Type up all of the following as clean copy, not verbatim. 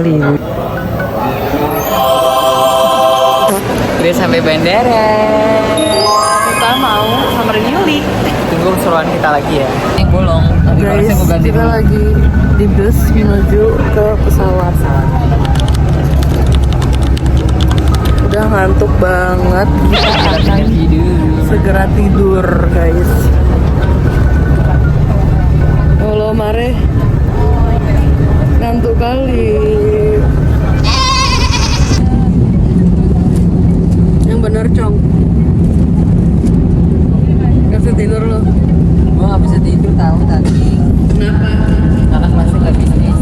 kali. Udah sampai bandara. Kita mau samperin Yuli. Tunggu keseruan kita lagi ya. Yang bolong. Guys, kita lagi di bus menuju ke pesawat. Udah ngantuk banget. Kita akan segera tidur, guys. Halo Mare, ngantuk kali. Yang bener Cong. Kasih tidur lo. Gue gak bisa tidur tahu tadi. Kenapa? Karena masih gak bisnis.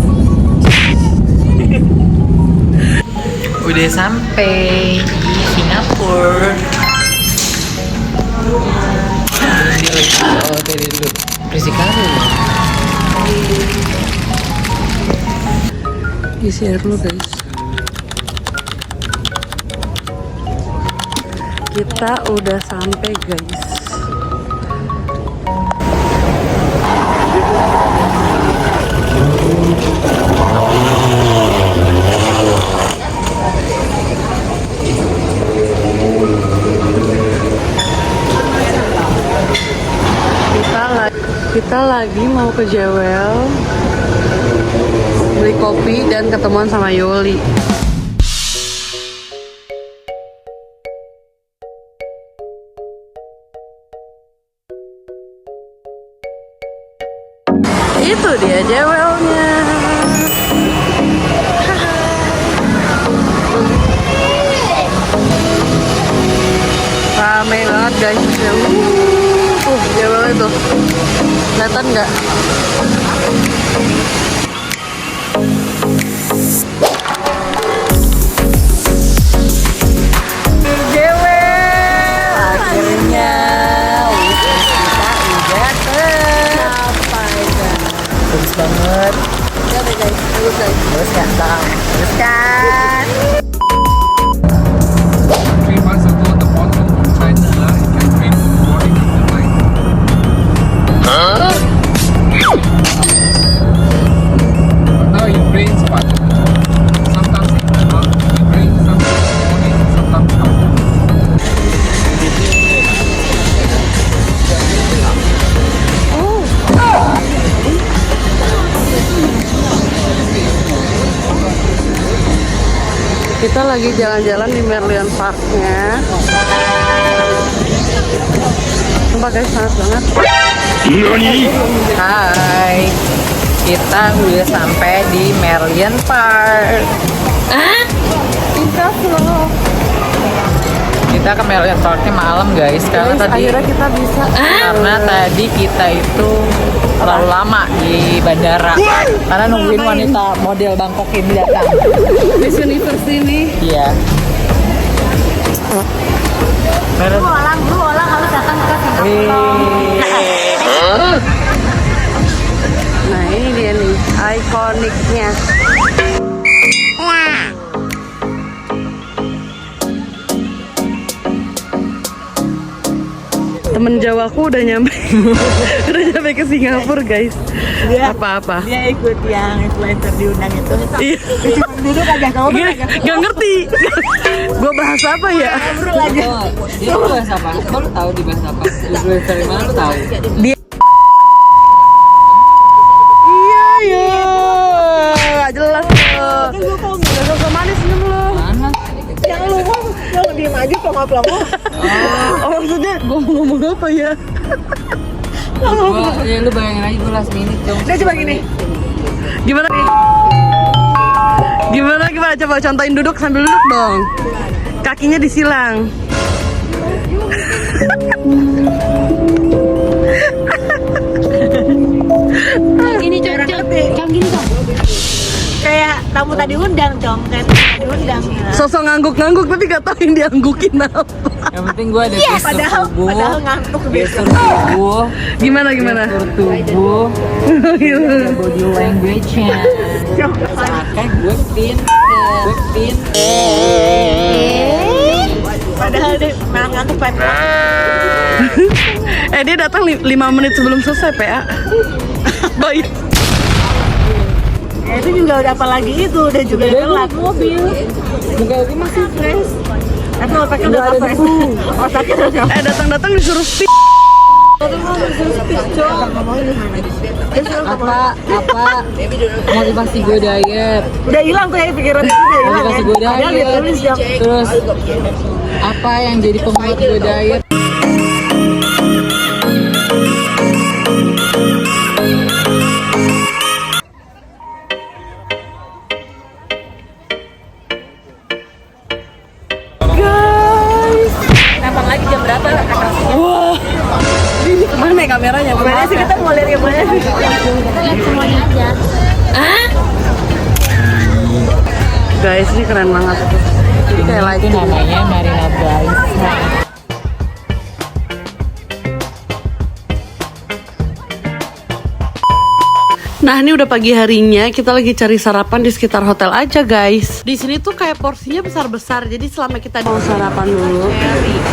Udah sampai di Singapura. Oh, tadi dulu. Berisik kali. Share lo guys. Kita udah sampai guys. Kita lagi mau ke Jewel beli kopi dan ketemuan sama Yoli. Itu dia Jewelnya. Rame banget guys. Jewel itu kelihatan nggak? Jewel akhirnya kita udah tercapai guys. Bagus banget. Lihat deh guys, bagus guys. Bagus kan bang? Bagus kan? 3 months ago, the monsoon from China it can rain morning until night. But now it rains, but sometimes it rains, sometimes morning, sometimes afternoon. Kita lagi jalan-jalan di Merlion Park-nya. Sumpah guys, panas banget. Hai, kita udah sampai di Merlion Park. Tingkat loh. Kita ke Merlion Parknya malam guys, karena Guys, tadi akhirnya kita bisa. karena tadi kita itu terlalu lama di bandara karena nungguin wanita model Bangkok ini datang. Miss Universe ini. Iya. Lu orang harus datang ke Singapura. Nah ini dia nih, ikoniknya. Temen Jawaku udah nyampe, udah nyampe ke Singapura guys. Apa-apa? Dia ikut yang influencer diundang itu. Iya. Cuma duduk aja ngobrol aja. Gak ngerti. Gua bahas apa ya? Ngobrol aja. Dia bahas apa? Lu tahu di bahas apa? Influencer dari mana lu tahu? Dia. Iya. Gak jelas loh. Gak sosok manis senyum lo. Mana? Jangan lupa, lo diem aja pelongo-pelongo. Oh maksudnya gue mau ngomong apa ya? Ya lu bayangin aja gue last minute dong. Udah coba gini. Gimana? Gimana? Coba contohin duduk sambil duduk dong. Kakinya disilang. Gini cocok. Yang gini dong. Kayak tamu tadi undang dong, kayak tamu tadi undang. Sosok ngangguk-ngangguk tapi gak tau yang dianggukin apa. Yang penting gue ada Iya, gestur tubuh. padahal ngantuk Gestur besok. tubuh. Gimana? Gestur tubuh. Body language-nya. Seakan gue pinter. Padahal dia malah ngantuk Pak. Dia datang 5 menit sebelum selesai PA. Baik. Ya itu juga udah apalagi itu udah juga gelap. Mobil. Muka gue masih fresh. Tapi otaknya udah kosong. Otaknya udah datang-datang disuruh speak. Apa motivasi gue diet. udah hilang tuh ya pikiran itu udah hilang Motivasi ya. gue Padahal diet. ditulis jam. Terus apa yang jadi penguat gue diet? Kapan lagi jam berapa? Wah, ini kemana ya kameranya? Gimana sih kita mau lihat gimana sih? Guys, ini keren banget. Ini kayak Itu lighting. namanya Marina Bay. Nah, ini udah pagi harinya, kita lagi cari sarapan di sekitar hotel aja, guys. Di sini tuh kayak porsinya besar-besar, jadi selama kita mau sarapan dulu,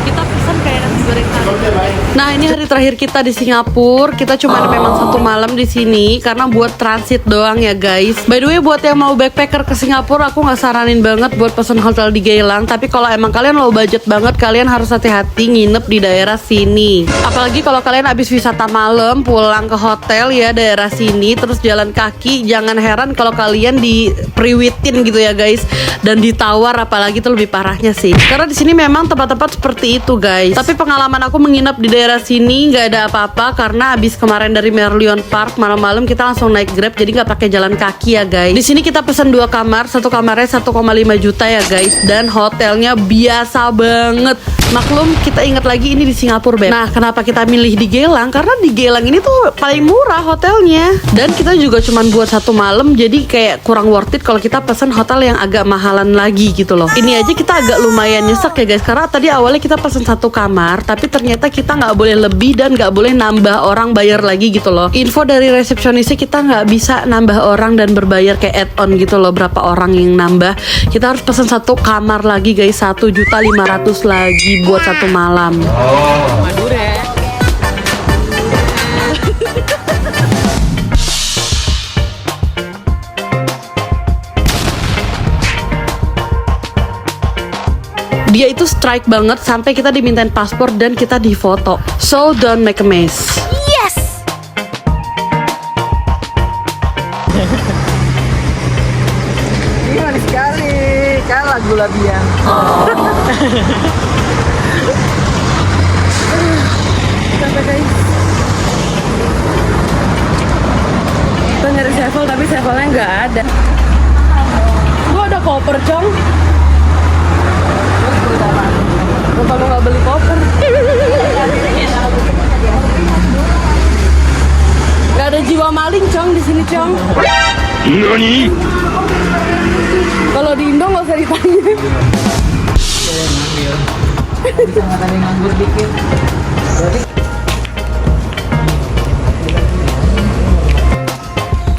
kita pesan kayak nasi goreng kari. Nah, ini hari terakhir kita di Singapura. Kita cuma ada memang 1 malam di sini karena buat transit doang ya, guys. By the way, buat yang mau backpacker ke Singapura, aku nggak saranin banget buat pesan hotel di Geylang. Tapi kalau emang kalian low budget banget, kalian harus hati-hati nginep di daerah sini. Apalagi kalau kalian habis wisata malam, pulang ke hotel ya daerah sini, terus jalan kaki, jangan heran kalau kalian dipriwitin gitu ya guys, dan ditawar, apalagi itu lebih parahnya sih. Karena di sini memang tempat-tempat seperti itu guys. Tapi pengalaman aku menginap di daerah sini nggak ada apa-apa karena abis kemarin dari Merlion Park malam-malam kita langsung naik Grab, jadi nggak pakai jalan kaki ya guys. Di sini kita pesan 2 kamar, satu kamarnya 1,5 juta ya guys, dan hotelnya biasa banget. Maklum kita ingat lagi ini di Singapura Beb. Nah, kenapa kita milih di Geylang? Karena di Geylang ini tuh paling murah hotelnya, dan kita juga cuman buat 1 malam, jadi kayak kurang worth it kalau kita pesan hotel yang agak mahalan lagi gitu loh. Ini aja kita agak lumayan nyesek ya guys, karena tadi awalnya kita pesan 1 kamar, tapi ternyata kita nggak boleh lebih dan nggak boleh nambah orang bayar lagi gitu loh. Info dari resepsionisnya, kita nggak bisa nambah orang dan berbayar kayak add-on gitu loh, berapa orang yang nambah. Kita harus pesan 1 kamar lagi guys, 1.500.000 lagi buat 1 malam. Madura. Dia itu strike banget sampai kita dimintain paspor dan kita difoto. So don't make a mess. Ini manis sekali. Kayak lagu Labian. Sampai guys. Kita nyari sevel tapi sevelnya nggak ada. Gua ada koper cong. Kenapa lu nggak beli koper? Gak ada jiwa maling cong di sini cong. Nani? Kalau di Indo nggak usah ditanya. Bisa nggak nganggur dikit.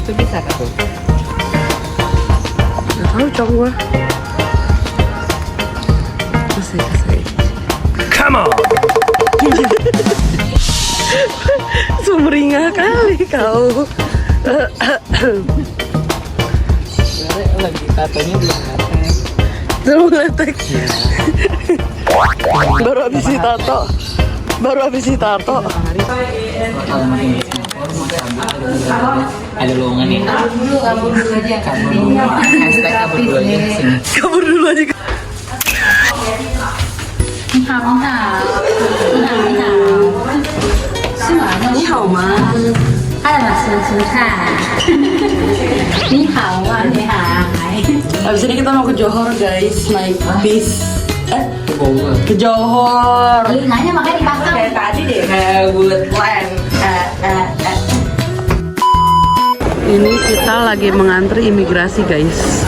Itu bisa kan tuh? Gak tahu cong gue. Selesai. Come on! Sumringah kali kau. Lagi tatonya belum ngetek. Belum letek. Baru habis ditato. Ada lowongan nih. Kabur dulu aja. Hashtag kabur dulu aja sini. Kabur dulu aja. 你好，你好，你好，你好，吃完了。你好吗？爱马仕蔬菜。你好啊，你好。 Abis ini kita mau ke Johor guys, naik bis. Ke Bogor. Ke Johor. Lu nanya makanya dipasang. Kayak tadi deh, kayak bullet plan. Ini kita lagi mengantri imigrasi guys.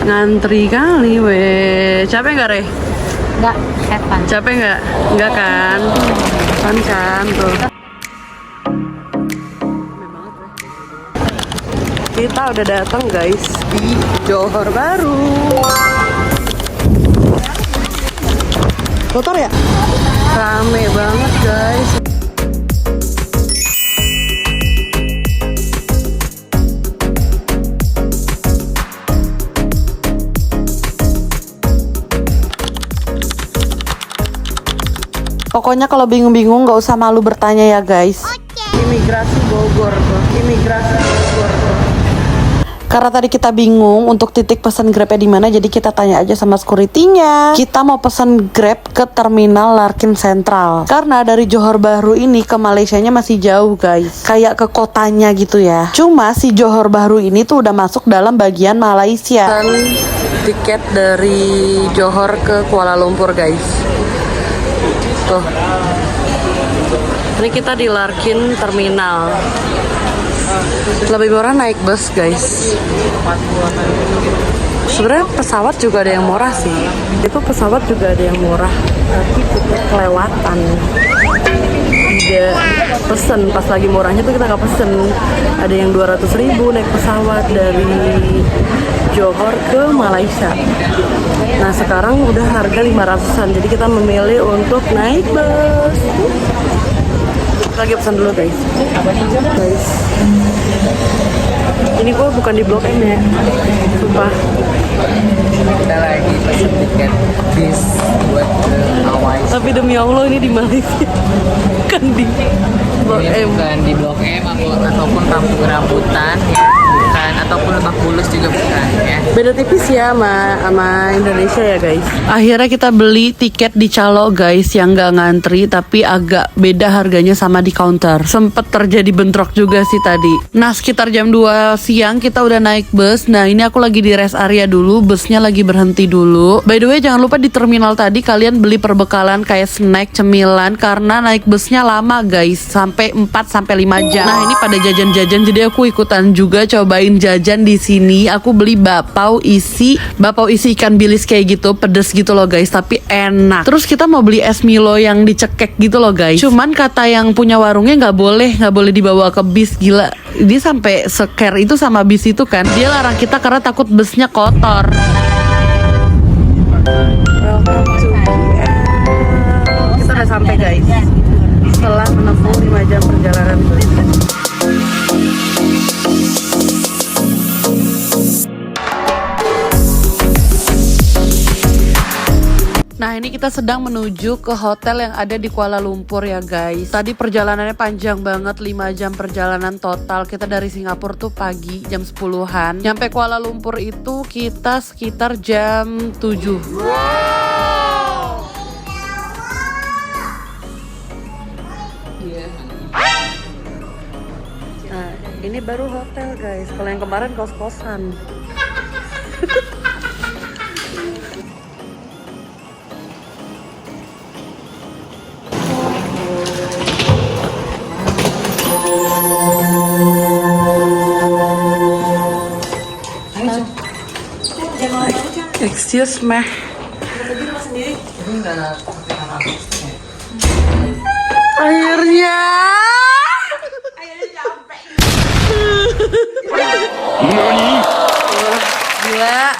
Ngantri kali weh. Capek nggak Re? Enggak, Evan. Capek nggak? Nggak kan? Kan tuh. Kita udah datang guys di Johor Baru. Kotor ya? Rame banget guys. Pokoknya kalau bingung-bingung nggak usah malu bertanya ya guys. Imigrasi Bogor tuh, imigrasi Bogor tuh. Karena tadi kita bingung untuk titik pesan Grabnya di mana, jadi kita tanya aja sama security-nya. Kita mau pesan Grab ke terminal Larkin Central. Karena dari Johor Bahru ini ke Malaysianya masih jauh guys, kayak ke kotanya gitu ya. Cuma si Johor Bahru ini tuh udah masuk dalam bagian Malaysia. Dan tiket dari Johor ke Kuala Lumpur guys. Tuh. Ini kita di Larkin Terminal. Lebih murah naik bus guys. Sebenarnya pesawat juga ada yang murah sih. Itu pesawat juga ada yang murah, tapi kita kelewatan. Tidak pesen pas lagi murahnya tuh kita nggak pesen. Ada yang 200.000 naik pesawat dari Johor ke Malaysia. Nah sekarang udah harga 500-an. Jadi kita memilih untuk naik bus. Lagi pesan dulu guys. Guys, ini gue bukan di Blok M ya, sumpah. Kita lagi pesen tiket bis buat ke Hawaii. Tapi demi Allah ini di Malaysia, bukan di Blok Ini M. bukan di Blok M ataupun Kampung Rambutan ya, bukan, ataupun Lebak Bulus juga bukan ya. Beda tipis ya sama Indonesia ya guys. Akhirnya kita beli tiket di calo guys, yang nggak ngantri tapi agak beda harganya sama di counter. Sempet terjadi bentrok juga sih tadi. Nah sekitar jam 2 siang kita udah naik bus. Nah ini aku lagi di rest area dulu, busnya lagi berhenti dulu. By the way jangan lupa di terminal tadi kalian beli perbekalan kayak snack, cemilan, karena naik busnya lama guys, sampai 4-5 jam. Nah ini pada jajan-jajan, jadi aku ikutan juga cobain jajan di sini. Aku beli bapau isi ikan bilis kayak gitu, pedes gitu loh guys, tapi enak. Terus kita mau beli es Milo yang dicekek gitu loh guys. Cuman kata yang punya warungnya nggak boleh dibawa ke bis. Gila, dia sampai scare itu sama bis itu kan. Dia larang kita karena takut busnya kotor. Kita udah sampai guys, setelah menempuh 5 jam perjalanan bus. Nah ini kita sedang menuju ke hotel yang ada di Kuala Lumpur ya guys. Tadi perjalanannya panjang banget, 5 jam perjalanan total. Kita dari Singapura tuh pagi jam 10-an. Nyampe Kuala Lumpur itu kita sekitar jam 7. Nah ini baru hotel guys. Kalau yang kemarin kos-kosan. Excuse me. Akhirnya gila.